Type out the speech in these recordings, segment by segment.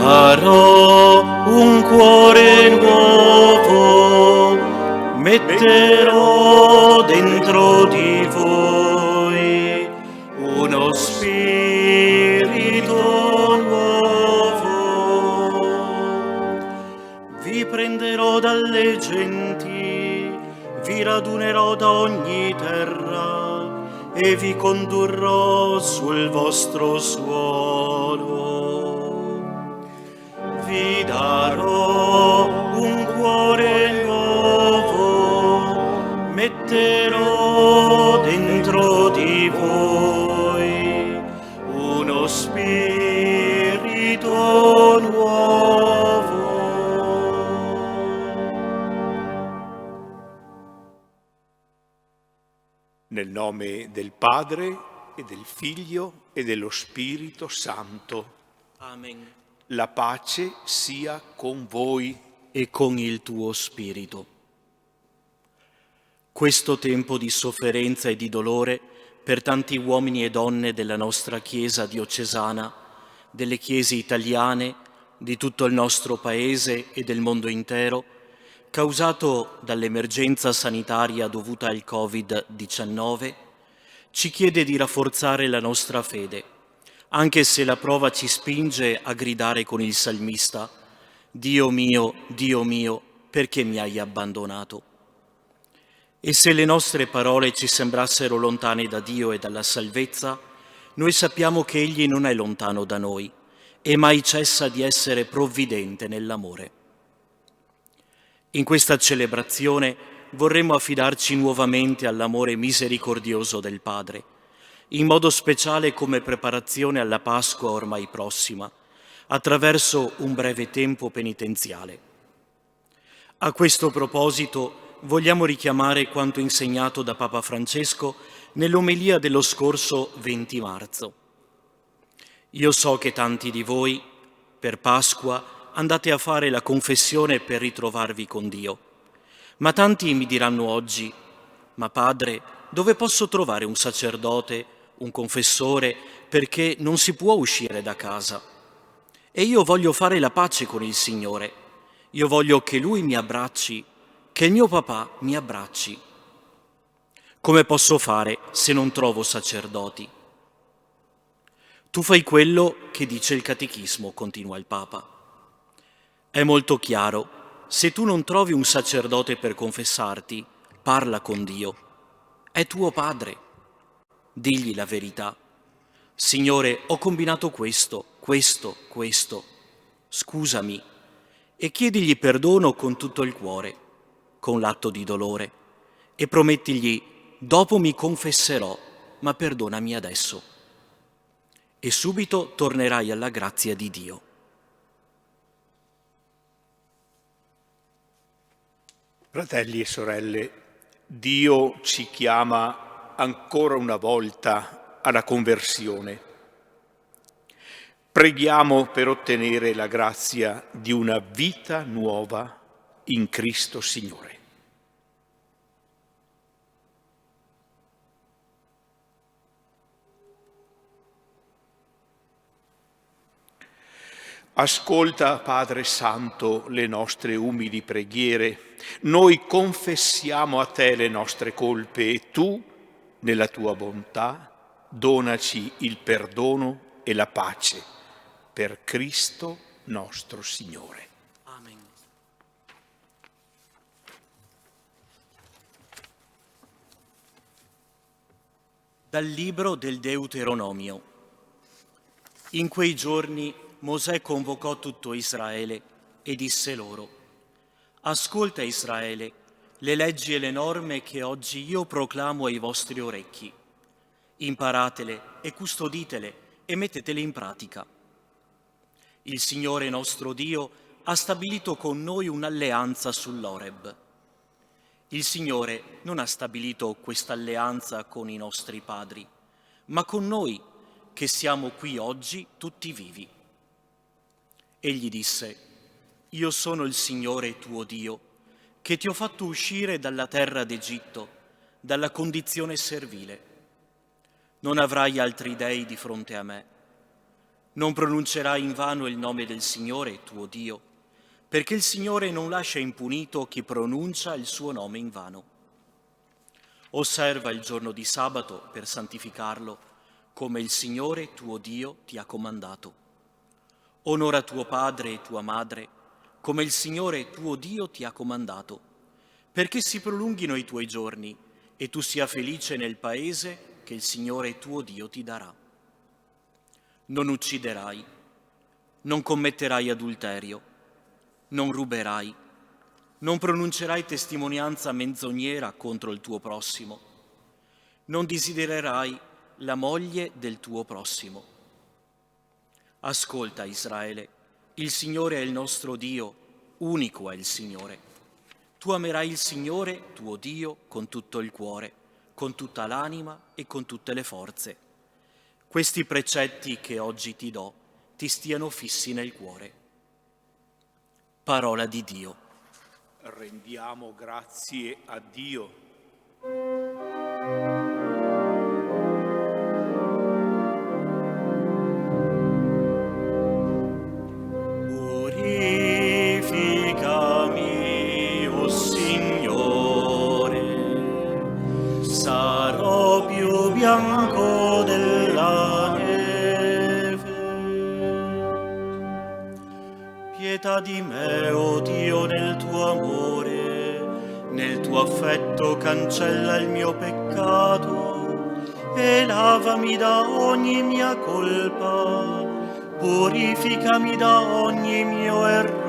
darò un cuore nuovo, metterò dentro di voi uno spirito nuovo. Vi prenderò dalle genti, vi radunerò da ogni terra e vi condurrò sul vostro suolo. Vi darò un cuore nuovo, metterò dentro di voi uno spirito nuovo. Nel nome del Padre e del Figlio e dello Spirito Santo. Amen. La pace sia con voi E con il tuo spirito. Questo tempo di sofferenza e di dolore per tanti uomini e donne della nostra Chiesa diocesana, delle chiese italiane, di tutto il nostro Paese e del mondo intero, causato dall'emergenza sanitaria dovuta al Covid-19, ci chiede di rafforzare la nostra fede, anche se la prova ci spinge a gridare con il salmista: Dio mio, perché mi hai abbandonato? E se le nostre parole ci sembrassero lontane da Dio e dalla salvezza, noi sappiamo che Egli non è lontano da noi e mai cessa di essere provvidente nell'amore. In questa celebrazione vorremmo affidarci nuovamente all'amore misericordioso del Padre, in modo speciale come preparazione alla Pasqua ormai prossima, attraverso un breve tempo penitenziale. A questo proposito vogliamo richiamare quanto insegnato da Papa Francesco nell'omelia dello scorso 20 marzo. Io so che tanti di voi, per Pasqua, andate a fare la confessione per ritrovarvi con Dio, ma tanti mi diranno oggi: ma padre, dove posso trovare un sacerdote, un confessore, perché non si può uscire da casa? E io voglio fare la pace con il Signore. Io voglio che Lui mi abbracci, che il mio papà mi abbracci. Come posso fare se non trovo sacerdoti? Tu fai quello che dice il Catechismo, continua il Papa. È molto chiaro: se tu non trovi un sacerdote per confessarti, parla con Dio. È tuo padre. Digli la verità. Signore, ho combinato questo. Scusami. E chiedigli perdono con tutto il cuore, con l'atto di dolore, e promettigli: dopo mi confesserò, ma perdonami adesso. E subito tornerai alla grazia di Dio. Fratelli e sorelle, Dio ci chiama ancora una volta alla conversione. Preghiamo per ottenere la grazia di una vita nuova in Cristo Signore. Ascolta, Padre Santo, le nostre umili preghiere. Noi confessiamo a Te le nostre colpe e Tu, nella Tua bontà, donaci il perdono e la pace. Per Cristo nostro Signore. Amen. Dal libro del Deuteronomio. In quei giorni Mosè convocò tutto Israele e disse loro: Ascolta Israele, le leggi e le norme che oggi io proclamo ai vostri orecchi. Imparatele e custoditele e mettetele in pratica. Il Signore nostro Dio ha stabilito con noi un'alleanza sull'Oreb. Il Signore non ha stabilito questa alleanza con i nostri padri, ma con noi che siamo qui oggi tutti vivi. Egli disse: Io sono il Signore tuo Dio, che ti ho fatto uscire dalla terra d'Egitto, dalla condizione servile. Non avrai altri dei di fronte a me. Non pronuncerai invano il nome del Signore, tuo Dio, perché il Signore non lascia impunito chi pronuncia il suo nome invano. Osserva il giorno di sabato per santificarlo, come il Signore tuo Dio ti ha comandato. Onora tuo padre e tua madre, come il Signore tuo Dio ti ha comandato, perché si prolunghino i tuoi giorni e tu sia felice nel paese che il Signore tuo Dio ti darà. Non ucciderai, non commetterai adulterio, non ruberai, non pronuncerai testimonianza menzognera contro il tuo prossimo, non desidererai la moglie del tuo prossimo. Ascolta, Israele, il Signore è il nostro Dio, unico è il Signore. Tu amerai il Signore, tuo Dio, con tutto il cuore, con tutta l'anima e con tutte le forze. Questi precetti che oggi ti do ti stiano fissi nel cuore. Parola di Dio. Rendiamo grazie a Dio. Purificami, o Signore, sarò più bianco della neve. Pietà di me, o Dio, nel tuo amore, nel tuo affetto cancella il mio peccato e lavami da ogni mia colpa, purificami da ogni mio errore.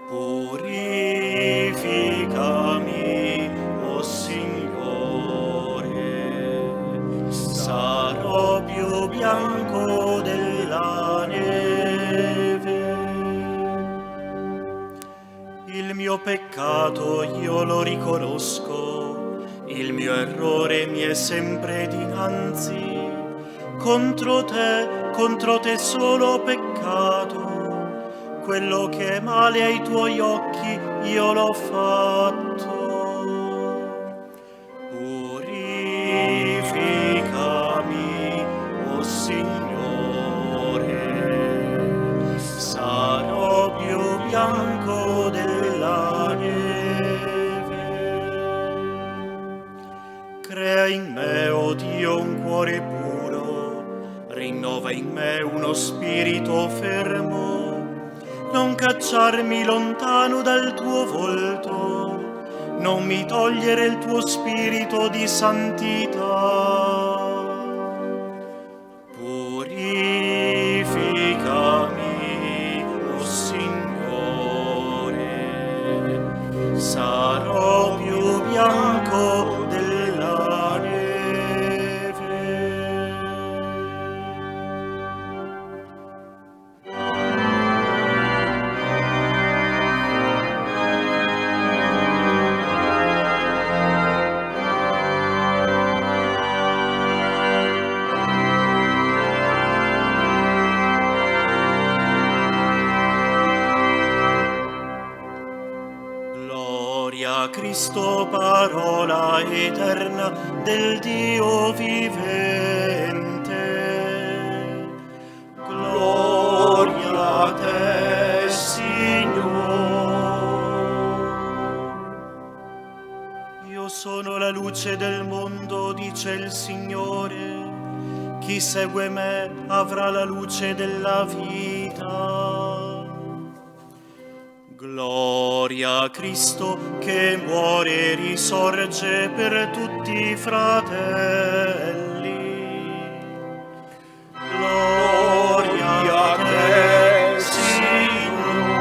Purificami, o Signore, sarò più bianco della neve. Il mio peccato io lo riconosco, il mio errore mi è sempre dinanzi. Contro te solo ho peccato, quello che è male ai tuoi occhi io l'ho fatto. Purificami, o Signore, sarò più bianco della neve. Crea in me, o Dio, un cuore puro, rinnova in me uno spirito fermo, non cacciarmi lontano dal tuo volto, non mi togliere il tuo spirito di santità. Purificami, o Signore, sarò più bianco della neve. Gloria a Cristo, parola eterna del Dio vivente. Gloria a te, Signore. Io sono la luce del mondo, dice il Signore. Chi segue me avrà la luce della vita. Gloria a Cristo che muore e risorge per tutti i fratelli. Gloria a te, Signore.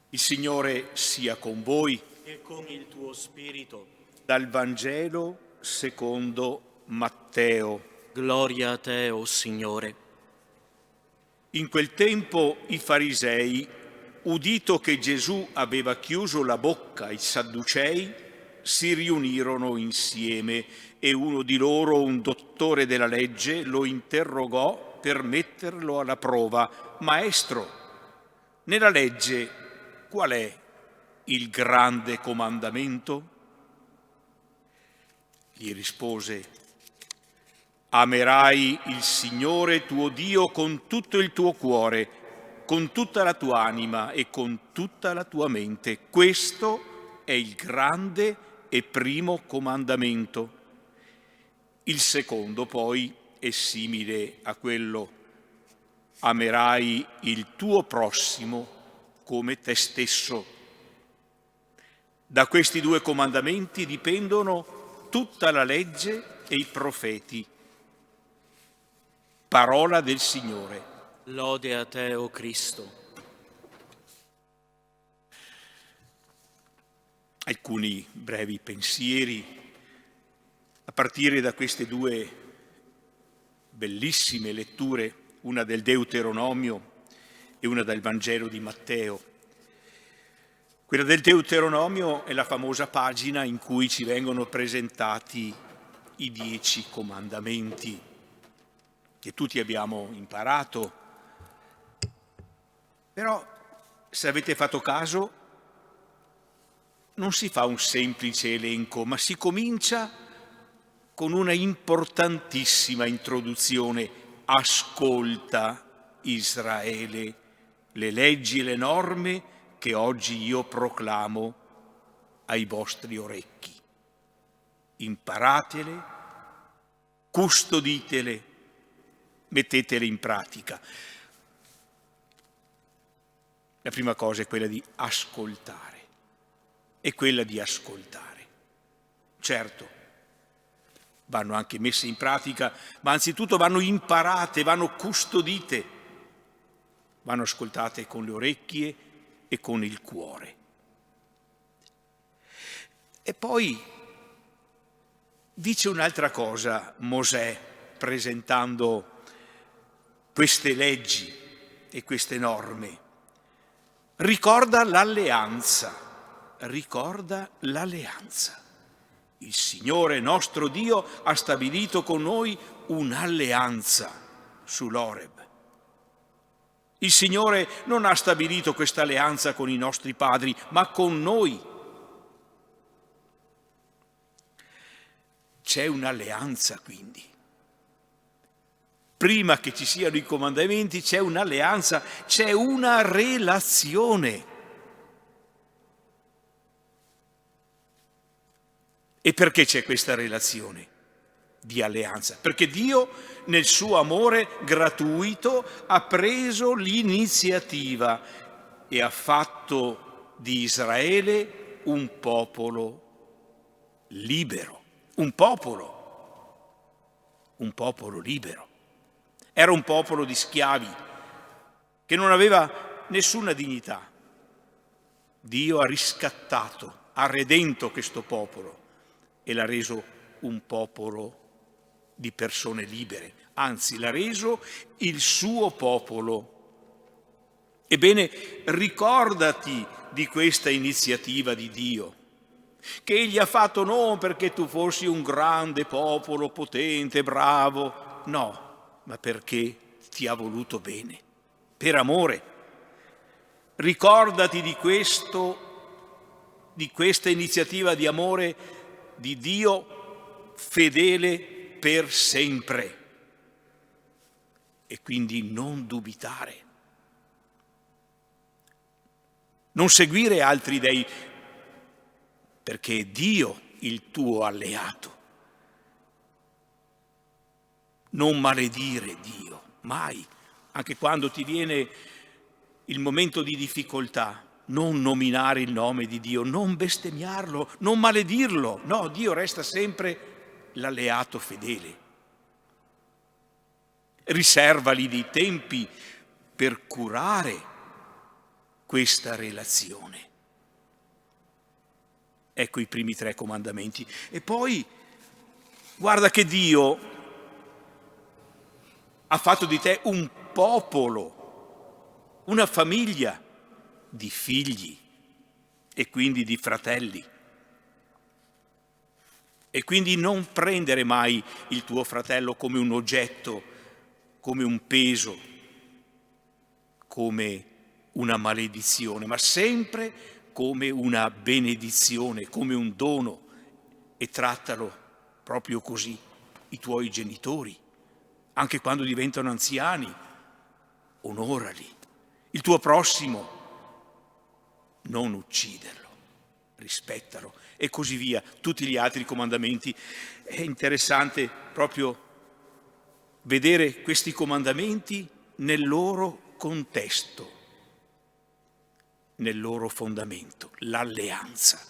Il Signore sia con voi. E con il tuo spirito. Dal Vangelo secondo Matteo. Gloria a te, o Signore. In quel tempo i farisei, udito che Gesù aveva chiuso la bocca ai Sadducei, si riunirono insieme e uno di loro, un dottore della legge, lo interrogò per metterlo alla prova. Maestro, Nella legge qual è il grande comandamento? Gli rispose: amerai il Signore tuo Dio con tutto il tuo cuore, con tutta la tua anima e con tutta la tua mente. Questo è il grande e primo comandamento. Il secondo poi è simile a quello: amerai il tuo prossimo come te stesso. Da questi due comandamenti dipendono tutta la legge e i profeti. Parola del Signore. Lode a te, o Cristo. Alcuni brevi pensieri a partire da queste due bellissime letture, una del Deuteronomio e una dal Vangelo di Matteo. Quella del Deuteronomio è la famosa pagina in cui ci vengono presentati i 10 comandamenti che tutti abbiamo imparato. Però, se avete fatto caso, non si fa un semplice elenco, ma si comincia con una importantissima introduzione. Ascolta, Israele, le leggi e le norme che oggi io proclamo ai vostri orecchi. Imparatele, custoditele, mettetele in pratica. La prima cosa è quella di ascoltare, è quella di ascoltare. Certo, vanno anche messe in pratica, ma anzitutto vanno imparate, vanno custodite, vanno ascoltate con le orecchie e con il cuore. E poi dice un'altra cosa Mosè, presentando queste leggi e queste norme. Ricorda l'alleanza. Il Signore nostro Dio ha stabilito con noi un'alleanza sull'Oreb. Il Signore non ha stabilito questa alleanza con i nostri padri, ma con noi. C'è un'alleanza quindi. Prima che ci siano i comandamenti c'è un'alleanza, c'è una relazione. E perché c'è questa relazione di alleanza? Perché Dio, nel suo amore gratuito, ha preso l'iniziativa e ha fatto di Israele un popolo libero, un popolo libero. Era un popolo di schiavi che non aveva nessuna dignità. Dio ha riscattato, ha redento questo popolo e l'ha reso un popolo di persone libere, anzi l'ha reso il suo popolo. Ebbene, ricordati di questa iniziativa di Dio, che Egli ha fatto non perché tu fossi un grande popolo, potente, bravo, no, ma perché ti ha voluto bene, per amore. Ricordati di questa iniziativa di amore di Dio fedele per sempre. E quindi non dubitare, non seguire altri dei, perché è Dio il tuo alleato. Non maledire Dio, mai, anche quando ti viene il momento di difficoltà, non nominare il nome di Dio, non bestemmiarlo, non maledirlo. No, Dio resta sempre l'alleato fedele. Riservali dei tempi per curare questa relazione. Ecco i primi 3 comandamenti. E poi guarda che Dio ha fatto di te un popolo, una famiglia di figli e quindi di fratelli. E quindi non prendere mai il tuo fratello come un oggetto, come un peso, come una maledizione, ma sempre come una benedizione, come un dono. E trattalo proprio così i tuoi genitori, anche quando diventano anziani, onorali. Il tuo prossimo, non ucciderlo, rispettalo, e così via. Tutti gli altri comandamenti. È interessante proprio vedere questi comandamenti nel loro contesto, nel loro fondamento, l'alleanza.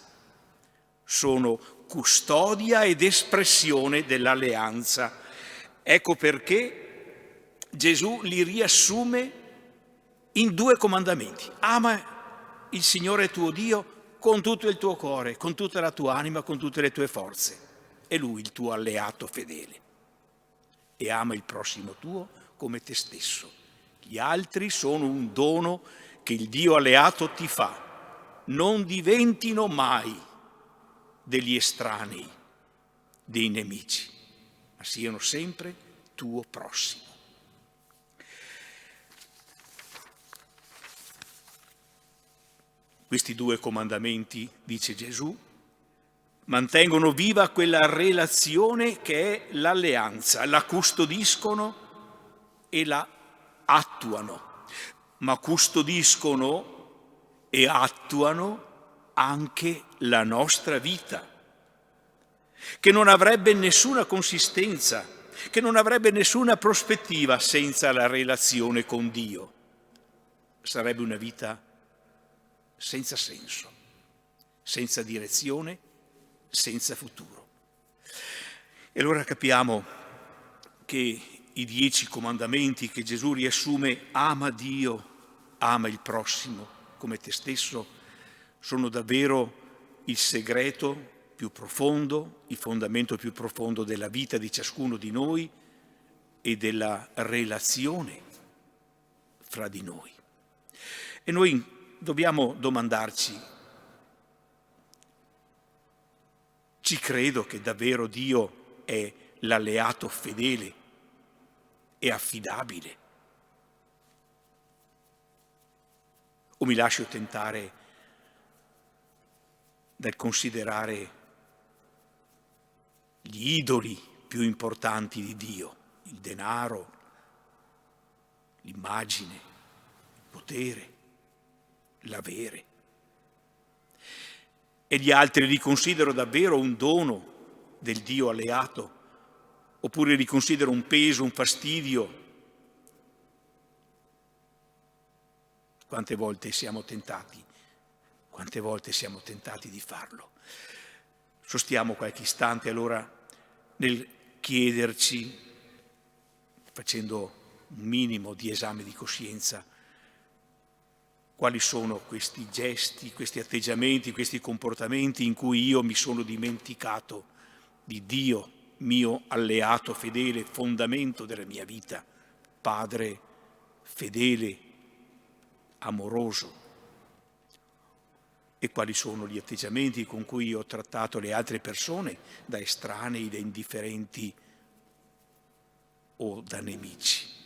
Sono custodia ed espressione dell'alleanza. Ecco perché Gesù li riassume in 2 comandamenti. Ama il Signore tuo Dio con tutto il tuo cuore, con tutta la tua anima, con tutte le tue forze. È Lui il tuo alleato fedele. E ama il prossimo tuo come te stesso. Gli altri sono un dono che il Dio alleato ti fa. Non diventino mai degli estranei, dei nemici, ma siano sempre tuo prossimo. Questi 2 comandamenti, dice Gesù, mantengono viva quella relazione che è l'alleanza, la custodiscono e la attuano, ma custodiscono e attuano anche la nostra vita, che non avrebbe nessuna consistenza, che non avrebbe nessuna prospettiva senza la relazione con Dio. Sarebbe una vita senza senso, senza direzione, senza futuro. E allora capiamo che i 10 comandamenti che Gesù riassume, ama Dio, ama il prossimo come te stesso, sono davvero il segreto più profondo, il fondamento più profondo della vita di ciascuno di noi e della relazione fra di noi. E noi dobbiamo domandarci: ci credo che davvero Dio è l'alleato fedele e affidabile? O mi lascio tentare dal considerare gli idoli più importanti di Dio, il denaro, l'immagine, il potere, l'avere? E gli altri li considero davvero un dono del Dio alleato, oppure li considero un peso, un fastidio? Quante volte siamo tentati di farlo? Sostiamo qualche istante allora nel chiederci, facendo un minimo di esame di coscienza, quali sono questi gesti, questi atteggiamenti, questi comportamenti in cui io mi sono dimenticato di Dio, mio alleato fedele, fondamento della mia vita, Padre fedele, amoroso. E quali sono gli atteggiamenti con cui io ho trattato le altre persone, da estranei, da indifferenti o da nemici?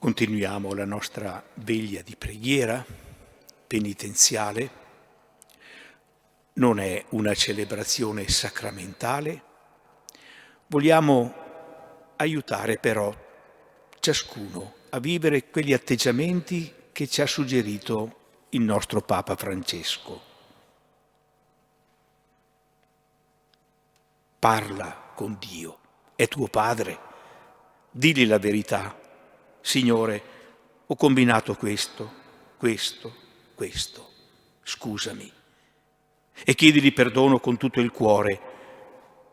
Continuiamo la nostra veglia di preghiera penitenziale. Non è una celebrazione sacramentale. Vogliamo aiutare però ciascuno a vivere quegli atteggiamenti che ci ha suggerito il nostro Papa Francesco. Parla con Dio, è tuo Padre, digli la verità. Signore, ho combinato questo, scusami. E chiedigli perdono con tutto il cuore,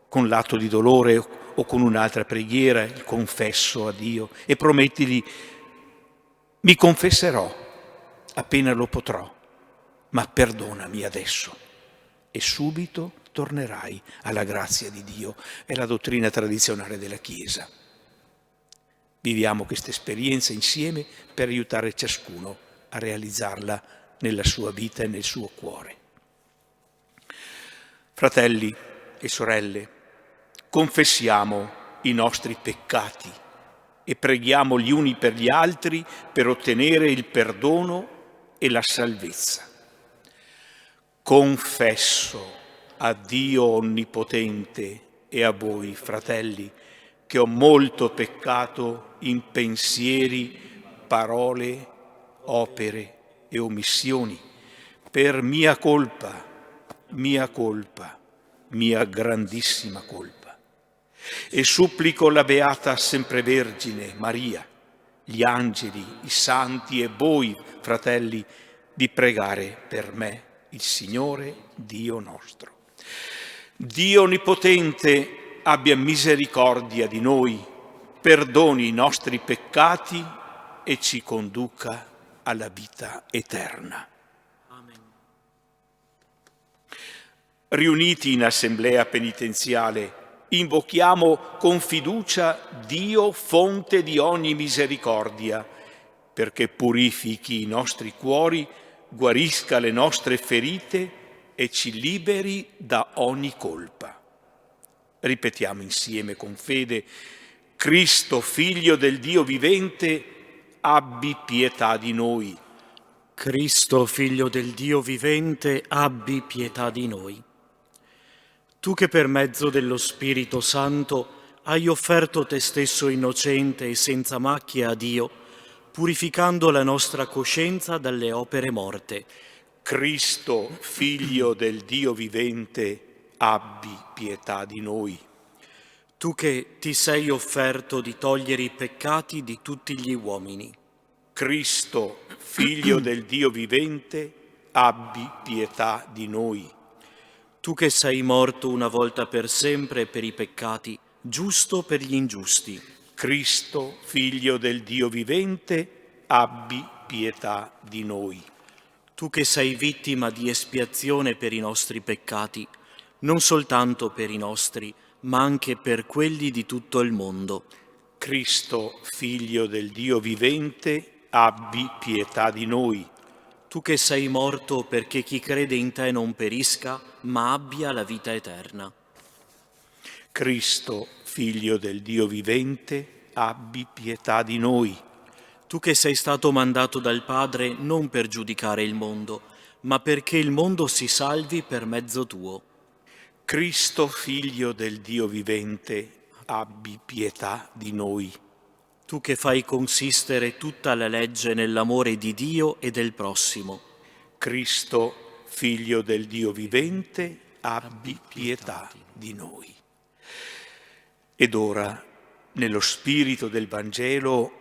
con l'atto di dolore o con un'altra preghiera, il confesso a Dio, e promettigli: mi confesserò appena lo potrò, ma perdonami adesso. E subito tornerai alla grazia di Dio. È la dottrina tradizionale della Chiesa. Viviamo questa esperienza insieme per aiutare ciascuno a realizzarla nella sua vita e nel suo cuore. Fratelli e sorelle, confessiamo i nostri peccati e preghiamo gli uni per gli altri per ottenere il perdono e la salvezza. Confesso a Dio Onnipotente e a voi, fratelli, che ho molto peccato in pensieri, parole, opere e omissioni, per mia colpa, mia grandissima colpa. E supplico la Beata Semprevergine Maria, gli angeli, i santi e voi, fratelli, di pregare per me il Signore Dio nostro. Dio Onnipotente abbia misericordia di noi, perdoni i nostri peccati e ci conduca alla vita eterna. Amen. Riuniti in assemblea penitenziale, invochiamo con fiducia Dio, fonte di ogni misericordia, perché purifichi i nostri cuori, guarisca le nostre ferite e ci liberi da ogni colpa. Ripetiamo insieme con fede: Cristo, Figlio del Dio vivente, abbi pietà di noi. Cristo, Figlio del Dio vivente, abbi pietà di noi. Tu che per mezzo dello Spirito Santo hai offerto te stesso innocente e senza macchia a Dio, purificando la nostra coscienza dalle opere morte. Cristo, Figlio del Dio vivente, abbi pietà di noi. Tu che ti sei offerto di togliere i peccati di tutti gli uomini. Cristo, Figlio del Dio vivente, abbi pietà di noi. Tu che sei morto una volta per sempre per i peccati, giusto per gli ingiusti. Cristo, Figlio del Dio vivente, abbi pietà di noi. Tu che sei vittima di espiazione per i nostri peccati, non soltanto per i nostri, ma anche per quelli di tutto il mondo. Cristo, Figlio del Dio vivente, abbi pietà di noi. Tu che sei morto perché chi crede in te non perisca, ma abbia la vita eterna. Cristo, Figlio del Dio vivente, abbi pietà di noi. Tu che sei stato mandato dal Padre non per giudicare il mondo, ma perché il mondo si salvi per mezzo tuo. Cristo, Figlio del Dio vivente, abbi pietà di noi. Tu che fai consistere tutta la legge nell'amore di Dio e del prossimo. Cristo, Figlio del Dio vivente, abbi pietà di noi. Ed ora, nello spirito del Vangelo,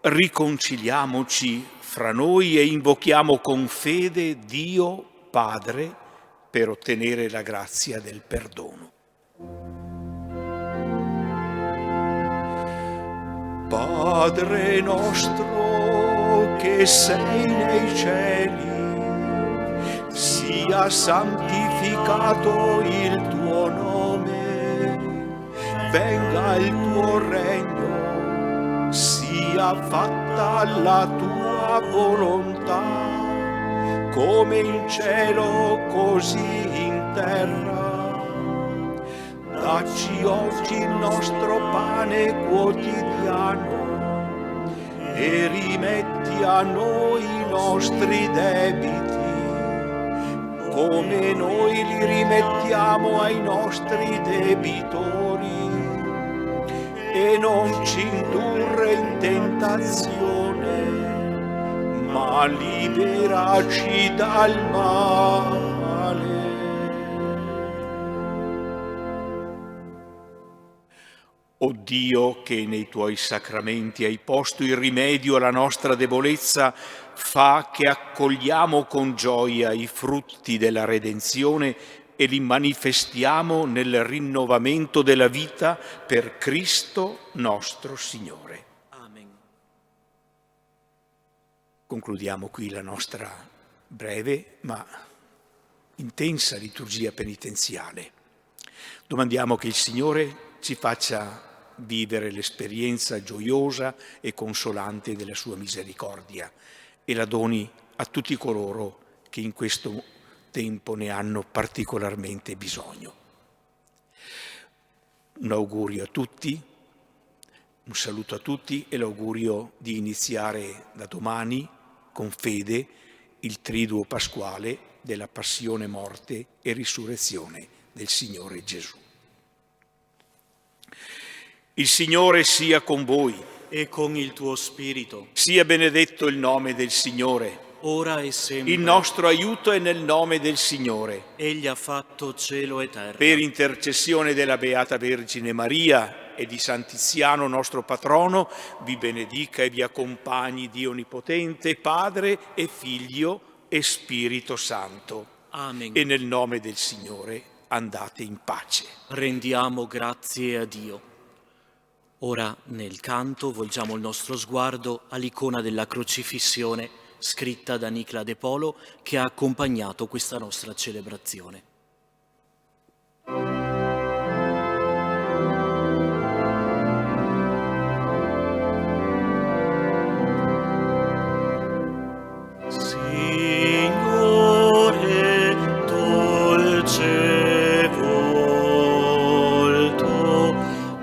riconciliamoci fra noi e invochiamo con fede Dio Padre per ottenere la grazia del perdono. Padre nostro che sei nei cieli, sia santificato il tuo nome, venga il tuo regno, sia fatta la tua volontà, come in cielo così in terra. Dacci oggi il nostro pane quotidiano e rimetti a noi i nostri debiti, come noi li rimettiamo ai nostri debitori, e non ci indurre in tentazione, ma liberaci dal male. O Dio, che nei tuoi sacramenti hai posto il rimedio alla nostra debolezza, fa che accogliamo con gioia i frutti della redenzione e li manifestiamo nel rinnovamento della vita per Cristo nostro Signore. Amen. Concludiamo qui la nostra breve ma intensa liturgia penitenziale. Domandiamo che il Signore ci faccia vivere l'esperienza gioiosa e consolante della sua misericordia e la doni a tutti coloro che in questo tempo ne hanno particolarmente bisogno. Un augurio a tutti, un saluto a tutti e l'augurio di iniziare da domani con fede il triduo pasquale della passione, morte e risurrezione del Signore Gesù. Il Signore sia con voi. E con il tuo spirito, Sia benedetto il nome del Signore. ora e sempre. Il nostro aiuto è nel nome del Signore. Egli ha fatto cielo e terra. Per intercessione della Beata Vergine Maria e di San Tiziano, nostro patrono, vi benedica e vi accompagni Dio Onnipotente, Padre e Figlio e Spirito Santo. Amen. E nel nome del Signore andate in pace. Rendiamo grazie a Dio. Ora nel canto volgiamo il nostro sguardo all'icona della crocifissione scritta da Nicla De Polo, che ha accompagnato questa nostra celebrazione. Signore, dolce volto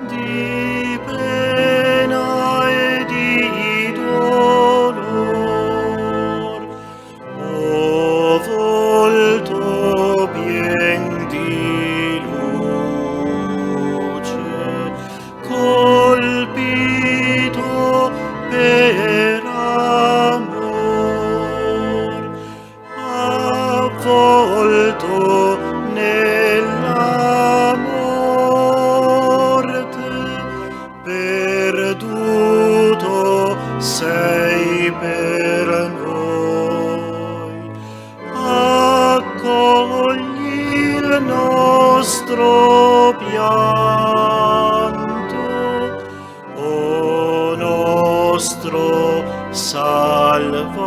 di pena e di dolor, o volto pien di luce, colpito per amor, avvolto nella morte, perduto sei per noi. Accogli il nostro pianto, o nostro Salvatore.